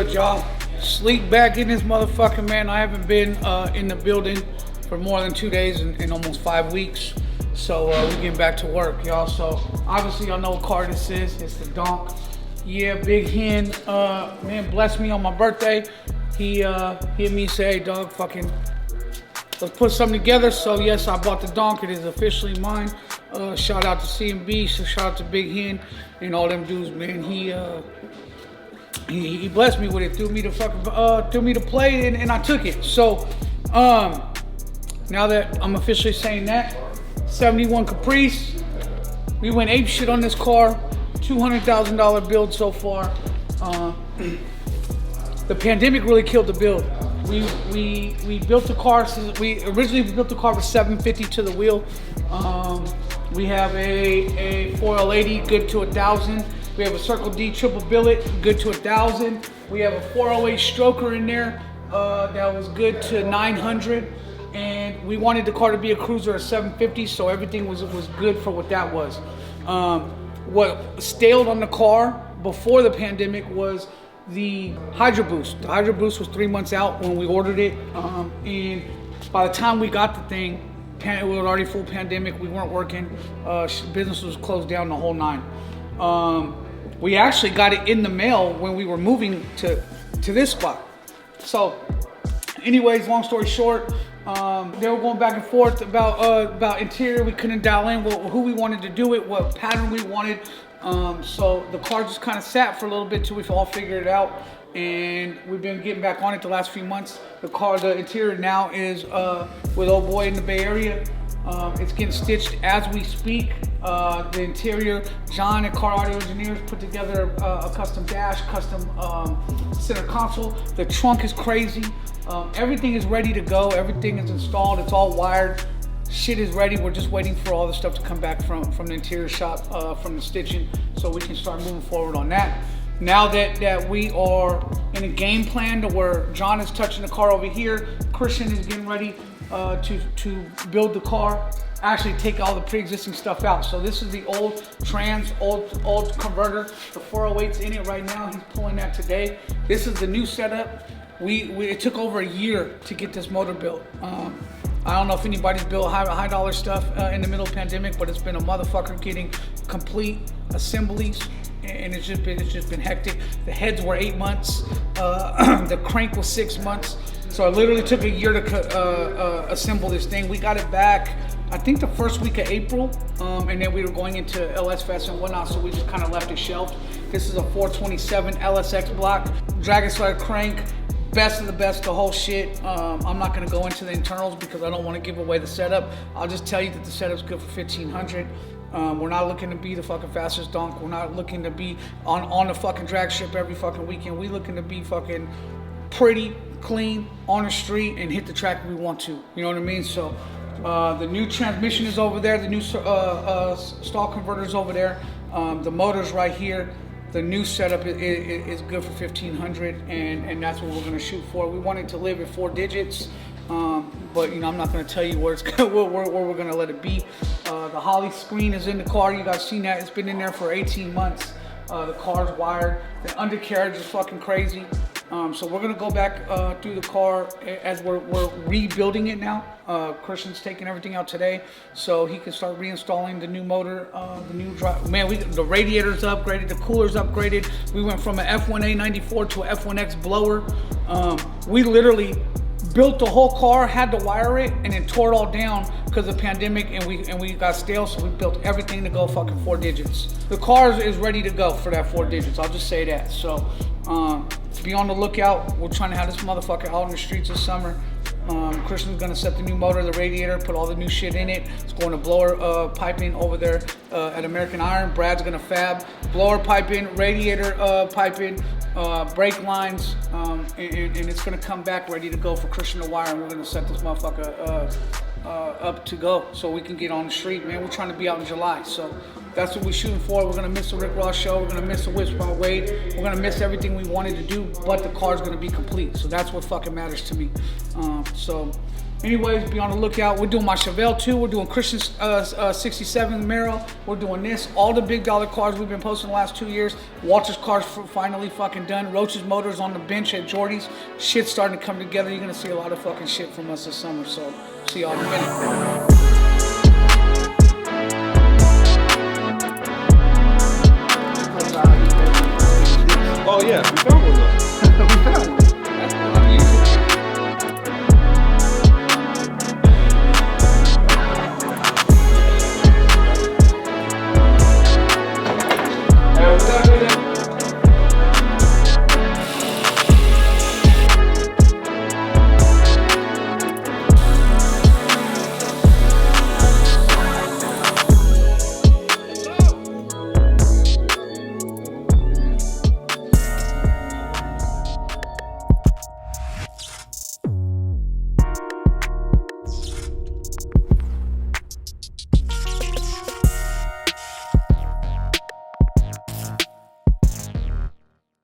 good, y'all? Sleep back in this motherfucker, man. I haven't been in the building for more than 2 days in almost 5 weeks. So we getting back to work, y'all. So obviously y'all know what car this is. It's the Donk. Yeah, Big Hen, man, blessed me on my birthday. He hit me and said, hey, dog, fucking, let's put something together. So yes, I bought the Donk. It is officially mine. Shout out to CMB, so shout out to Big Hen and all them dudes, man. He blessed me with it, threw me to play, and I took it. So now that I'm officially saying that, 71 Caprice, we went ape shit on this car. $200,000 build so far. The pandemic really killed the build. We built the car. We originally built the car for $750 to the wheel. We have a 4L80 good to 1,000. We have a Circle D triple billet good to 1,000. We have a 408 stroker in there that was good to 900. And we wanted the car to be a cruiser at 750, so everything was good for what that was. What staled on the car before the pandemic was the Hydro Boost. The Hydro Boost was 3 months out when we ordered it, and by the time we got the thing, it was already full pandemic. We weren't working. Business was closed down, the whole nine. We actually got it in the mail when we were moving to this spot. So, anyways, long story short, they were going back and forth about interior. We couldn't dial in who we wanted to do it, what pattern we wanted. So the car just kind of sat for a little bit till we all figured it out, and we've been getting back on it the last few months. The interior now is with old boy in the Bay Area. It's getting stitched as we speak. The interior, John at Car Audio Engineers put together a custom dash, custom center console. The trunk is crazy. Everything is ready to go. Everything is installed. It's all wired. Shit is ready. We're just waiting for all the stuff to come back from the interior shop, from the stitching, so we can start moving forward on that. Now that we are in a game plan to where John is touching the car over here, Christian is getting ready to build the car, actually take all the pre-existing stuff out. So this is the old old converter. The 408's in it right now. He's pulling that today. This is the new setup. It took over a year to get this motor built. I don't know if anybody's built high dollar stuff in the middle of the pandemic, but it's been a motherfucker getting complete assemblies, and it's just been hectic. The heads were 8 months, the crank was 6 months. So it literally took a year to assemble this thing. We got it back, I think, the first week of April, and then we were going into LS Fest and whatnot, so we just kind of left it shelved. This is a 427 LSX block, Dragon Slayer crank, best of the best, the whole shit. I'm not gonna go into the internals because I don't want to give away the setup. I'll just tell you that the setup's good for 1,500. We're not looking to be the fucking fastest Donk. We're not looking to be on the fucking drag strip every fucking weekend. We looking to be fucking pretty clean on the street and hit the track if we want to. You know what I mean? So the new transmission is over there. The new stall converter is over there. The motor's right here. The new setup is good for 1,500, and that's what we're gonna shoot for. We wanted to live at 4 digits, but you know, I'm not gonna tell you where it's where we're gonna let it be. The Holly screen is in the car. You guys seen that? It's been in there for 18 months. The car's wired. The undercarriage is fucking crazy. So we're gonna go back through the car as we're rebuilding it now. Christian's taking everything out today, so he can start reinstalling the new motor, the new drive. Man, the radiator's upgraded, the cooler's upgraded. We went from an F1A 94 to an F1X blower. We literally built the whole car, had to wire it, and then tore it all down because of the pandemic, and we got stale, so we built everything to go fucking 4 digits. The car is ready to go for that 4 digits. I'll just say that. So be on the lookout. We're trying to have this motherfucker out in the streets this summer. Christian's gonna set the new motor, the radiator, put all the new shit in it. It's going to blower piping over there at American Iron. Brad's gonna fab blower piping, radiator piping, brake lines, and it's gonna come back ready to go for Christian to wire, and we're gonna set this motherfucker up to go so we can get on the street, man. We're trying to be out in July, so that's what we're shooting for. We're gonna miss the Rick Ross show. We're gonna miss the Whips by Wade. We're gonna miss everything we wanted to do, but the car's gonna be complete. So that's what fucking matters to me. So Anyways, be on the lookout. We're doing my Chevelle too. We're doing Christian's 67 Camaro. We're doing this. All the big dollar cars we've been posting the last 2 years. Walter's car's finally fucking done. Roach's Motors on the bench at Jordy's. Shit's starting to come together. You're gonna see a lot of fucking shit from us this summer. So, see y'all in a minute. Oh yeah, we found one though. We found one.